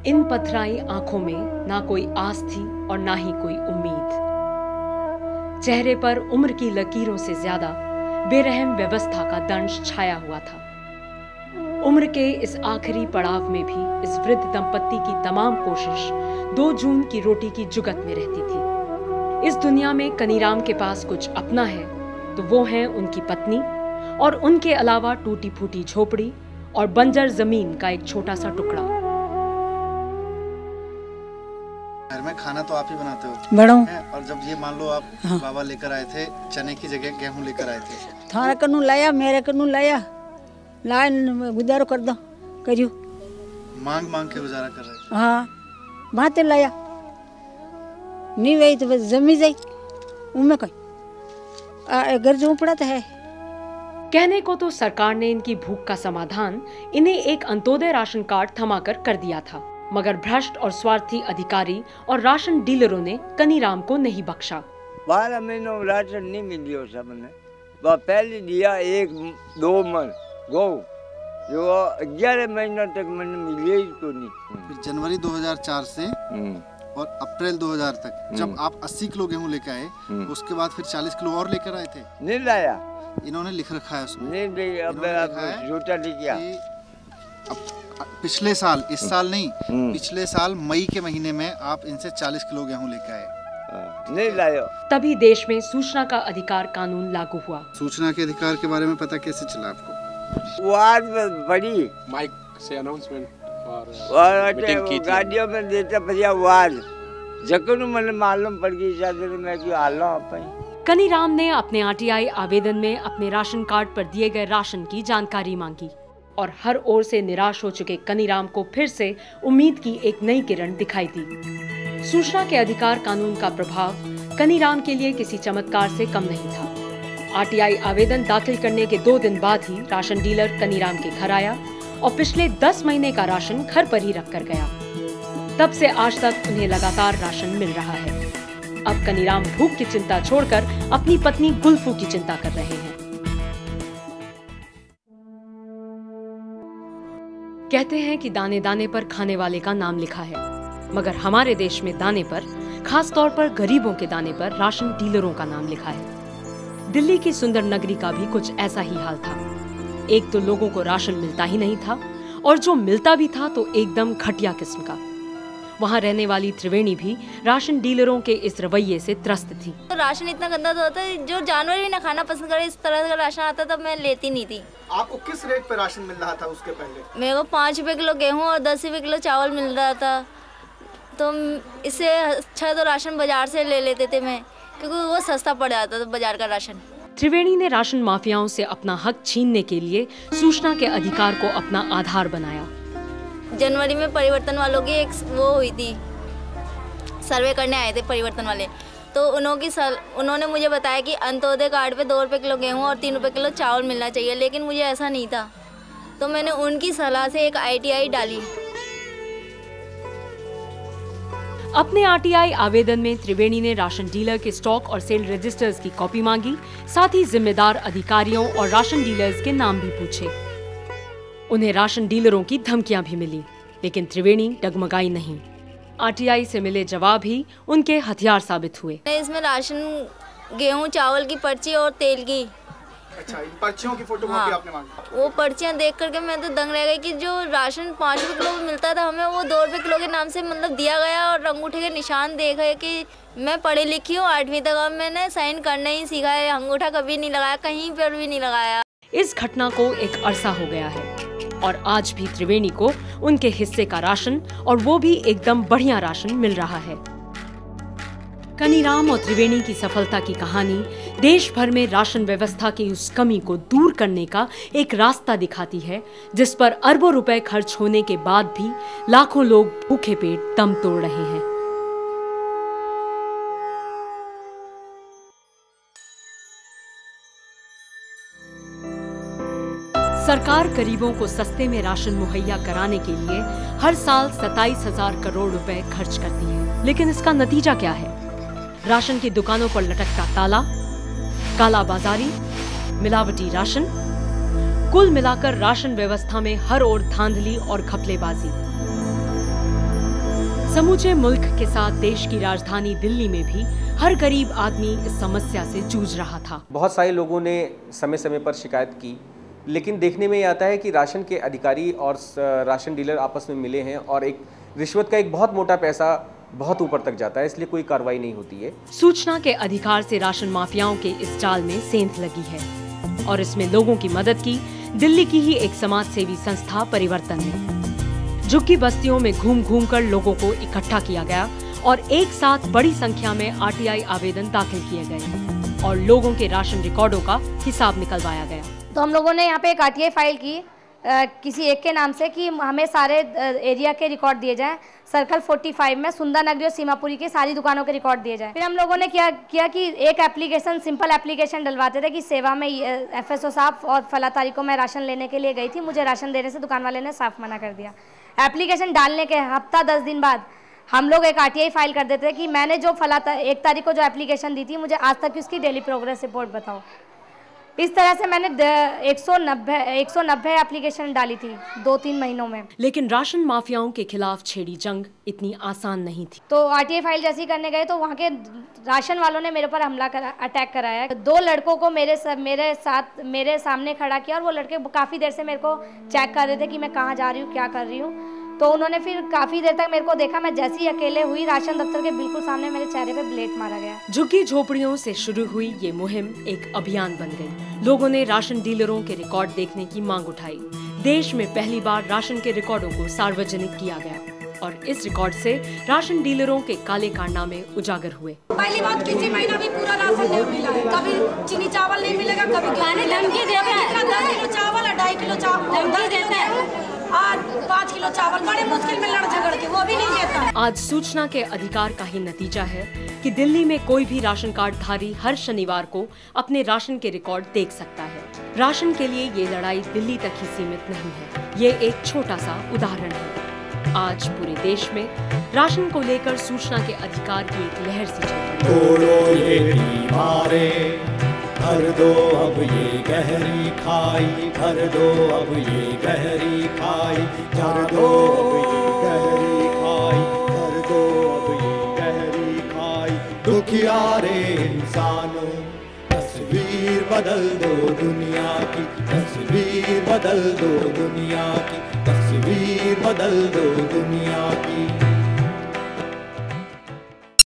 इन पथराई आंखों में ना कोई आस थी और ना ही कोई उम्मीद। चेहरे पर उम्र की लकीरों से ज्यादा बेरहम व्यवस्था का दंश छाया हुआ था। उम्र के इस आखिरी पड़ाव में भी इस वृद्ध दंपत्ति की तमाम कोशिश 2 जून की रोटी की जुगत में रहती थी। इस दुनिया में कनीराम के पास कुछ अपना है तो वो है उनकी पत्नी और उनके अलावा टूटी फूटी झोपड़ी और बंजर जमीन का एक छोटा सा टुकड़ा। घर में खाना तो आप ही बनाते हो? बड़ो। और जब ये मान लो आप बाबा लेकर आए थे, चने की जगह गेहूं लेकर आए थे, थारा कनु लाया, मेरे कनु लाया, लाइन गुजारो कर दो करियो। मांग मांग के गुजारा कर रहे थे। हाँ, बातें लाया नहीं वही तो बस जमी जाई उनमें कोई घर जो पड़ा तो है। कहने को तो सरकार ने इनकी भूख का समाधान इन्हें एक अंत्योदय राशन कार्ड थमाकर कर दिया था, मगर भ्रष्ट और स्वार्थी अधिकारी और राशन डीलरों ने कनीराम को नहीं बख्शा। 12 महीनों में राशन नहीं मिली सबने। वह पहले दिया 1-2 मन गो, जो 11 महीनों तक मैंने मिली ही तो नहीं। फिर जनवरी 2004 से और अप्रैल 2000 तक जब आप 80 किलो गेहूं लेकर आए, उसके बाद फिर 40 किलो और लेकर आए थे? नहीं लाया। इन्होंने लिख रखा है उसमें। नहीं, अब झूठा नहीं किया। पिछले साल, इस साल नहीं, पिछले साल मई के महीने में आप इनसे 40 किलो गेहूं लेकर आए। नहीं लाया। तभी देश में सूचना का अधिकार कानून लागू हुआ। सूचना के अधिकार के बारे में पता कैसे चला आपको? वो आज बड़ी माइक से अनाउंसमेंट और गाड़ियों में देता भैया आवाज जकनु मैंने मालूम पड़ गई ज्यादा मैं क्यों आलो अपन। कनीराम ने अपने आरटीआई आवेदन में अपने राशन कार्ड पर दिए गए राशन की जानकारी मांगी और हर ओर से निराश हो चुके कनीराम को फिर से उम्मीद की एक नई किरण दिखाई दी। सूचना के अधिकार कानून का प्रभाव कनीराम के लिए किसी चमत्कार से कम नहीं था। आरटीआई आवेदन दाखिल करने के 2 दिन बाद ही राशन डीलर कनीराम के घर आया और पिछले 10 महीने का राशन घर पर ही रख कर गया। तब से आज तक उन्हें लगातार राशन मिल रहा है। अब कनीराम भूख की चिंता छोड़कर अपनी पत्नी गुल्फू की चिंता कर रहे हैं। कहते हैं कि दाने दाने पर खाने वाले का नाम लिखा है, मगर हमारे देश में दाने पर, खास तौर पर गरीबों के दाने पर राशन डीलरों का नाम लिखा है। दिल्ली की सुंदर नगरी का भी कुछ ऐसा ही हाल था। एक तो लोगों को राशन मिलता ही नहीं था और जो मिलता भी था तो एकदम घटिया किस्म का। वहाँ रहने वाली त्रिवेणी भी राशन डीलरों के इस रवैये से त्रस्त थी। तो राशन इतना गंदा तो होता है, जो जानवर भी ना खाना पसंद करे, इस तरह का राशन आता तब मैं लेती नहीं थी। आपको किस रेट पे राशन मिल रहा था उसके पहले? मेरे को 5 रुपए किलो गेहूँ और 10 रुपए किलो चावल मिल रहा था। तो इससे अच्छा तो राशन बाजार से ले लेते थे मैं, क्योंकि वो सस्ता पड़ जाता था बाजार का राशन। त्रिवेणी ने राशन माफियाओं से अपना हक छीनने के लिए सूचना के अधिकार को अपना आधार बनाया। जनवरी में परिवर्तन वालों की एक वो हुई थी, सर्वे करने आए थे परिवर्तन वाले, तो उन्होंने मुझे बताया कि अंत्योदय कार्ड पे 2 रुपए किलो गेहूँ और 3 रुपए किलो चावल मिलना चाहिए, लेकिन मुझे ऐसा नहीं था। तो मैंने उनकी सलाह से एक आरटीआई डाली। अपने आरटीआई आवेदन में त्रिवेणी ने राशन डीलर के स्टॉक और सेल रजिस्टर्स की कॉपी मांगी, साथ ही जिम्मेदार अधिकारियों और राशन डीलर्स के नाम भी पूछे। उन्हें राशन डीलरों की धमकियां भी मिली, लेकिन त्रिवेणी डगमगाई नहीं। आरटीआई से मिले जवाब ही उनके हथियार साबित हुए। इसमें राशन, गेहूं, चावल की पर्ची और तेल की। अच्छा, इन पर्चियों की फोटोकॉपी आपने मांगी? वो पर्चियां देख करके मैं तो दंग रह गई कि जो राशन 5 रुपए किलो मिलता था हमें, वो 2 रुपए किलो के नाम से मतलब दिया गया और अंगूठे के निशान देखे कि मैं पढ़ी लिखी हूँ 8वीं तक, अब मैंने साइन करना ही सीखा है, अंगूठा कभी नहीं लगाया, कहीं पर भी नहीं लगाया। इस घटना को एक अरसा हो गया है और आज भी त्रिवेणी को उनके हिस्से का राशन, और वो भी एकदम बढ़िया राशन, मिल रहा है। कनीराम और त्रिवेणी की सफलता की कहानी देश भर में राशन व्यवस्था की उस कमी को दूर करने का एक रास्ता दिखाती है, जिस पर अरबों रुपए खर्च होने के बाद भी लाखों लोग भूखे पेट दम तोड़ रहे हैं। सरकार गरीबों को सस्ते में राशन मुहैया कराने के लिए हर साल 27,000 करोड़ रुपए खर्च करती है, लेकिन इसका नतीजा क्या है? राशन की दुकानों पर लटकता ताला, काला बाजारी, मिलावटी राशन, कुल मिलाकर राशन व्यवस्था में हर ओर धांधली और घपलेबाजी। समूचे मुल्क के साथ देश की राजधानी दिल्ली में भी हर गरीब आदमी इस समस्या से जूझ रहा था। बहुत सारे लोगों ने समय समय पर शिकायत की, लेकिन देखने में ये आता है कि राशन के अधिकारी और राशन डीलर आपस में मिले हैं और एक रिश्वत का एक बहुत मोटा पैसा बहुत ऊपर तक जाता है, इसलिए कोई कार्रवाई नहीं होती है। सूचना के अधिकार से राशन माफियाओं के इस जाल में सेंध लगी है और इसमें लोगों की मदद की दिल्ली की ही एक समाज सेवी संस्था परिवर्तन ने। झुग्गी बस्तियों में घूम घूम कर लोगों को इकट्ठा किया गया और एक साथ बड़ी संख्या में आरटीआई आवेदन दाखिल किए गए और लोगों के राशन रिकॉर्डों का हिसाब निकलवाया गया। तो हम लोगों ने यहाँ पे एक आरटीआई फाइल की किसी एक के नाम से कि हमें सारे एरिया के रिकॉर्ड दिए जाएं। सर्कल 45 में सुंदर नगरी और सीमापुरी की सारी दुकानों के रिकॉर्ड दिए जाएं। फिर हम लोगों ने किया कि एक एप्लीकेशन, सिंपल एप्लीकेशन डलवाते थे कि सेवा में एफएसओ साहब और फला तारीख को मैं राशन लेने के लिए गई थी, मुझे राशन देने से दुकान वाले ने साफ मना कर दिया। एप्लीकेशन डालने के हफ्ता 10 दिन बाद हम लोग एक आरटीआई फाइल कर देते कि मैंने जो 1 तारीख को जो एप्लीकेशन दी थी, मुझे आज तक उसकी डेली प्रोग्रेस रिपोर्ट बताओ। इस तरह से मैंने 190 एप्लीकेशन डाली थी 2-3 महीनों में। लेकिन राशन माफियाओं के खिलाफ छेड़ी जंग इतनी आसान नहीं थी। तो आरटीआई फाइल जैसी करने गए तो वहाँ के राशन वालों ने मेरे पर अटैक कराया। 2 लड़कों को मेरे सामने खड़ा किया और वो लड़के काफ़ी देर से मेरे को चेक कर रहे थे कि मैं कहाँ जा रही हूँ, क्या कर रही हूँ। तो उन्होंने फिर काफी देर तक मेरे को देखा। मैं जैसे ही अकेले हुई, राशन दफ्तर के बिल्कुल सामने मेरे चेहरे पे ब्लेड मारा गया। झुग्गी झोपड़ियों से शुरू हुई ये मुहिम एक अभियान बन गई। लोगों ने राशन डीलरों के रिकॉर्ड देखने की मांग उठाई। देश में पहली बार राशन के रिकॉर्डों को सार्वजनिक किया गया और इस रिकॉर्ड से राशन डीलरों के काले कारनामे उजागर हुए। पहली बात, किसी महीना भी पूरा राशन नहीं मिला है। कभी चीनी चावल नहीं मिलेगा, कभी धमकी देता है 10 किलो चावल, 2.5 किलो चावल देता है, आज 5 किलो चावल बड़े मुश्किल में लड़ झगड़ के वो भी नहीं देता। आज सूचना के अधिकार का ही नतीजा है कि दिल्ली में कोई भी राशन कार्ड धारी हर शनिवार को अपने राशन के रिकॉर्ड देख सकता है। राशन के लिए ये लड़ाई दिल्ली तक ही सीमित नहीं है, ये एक छोटा सा उदाहरण है। आज पूरे देश में राशन को लेकर सूचना के अधिकार की एक लहर सी चल रही है। तोड़ो ये दीवारें, भर दो अब ये गहरी खाई, भर दो अब ये गहरी खाई, भर दो अब ये गहरी खाई, भर दो अब ये गहरी खाई। दुखियारे इंसानों, तस्वीर बदल दो दुनिया की, तस्वीर बदल दो दुनिया की, तस्वीर बदल दो दुनिया की।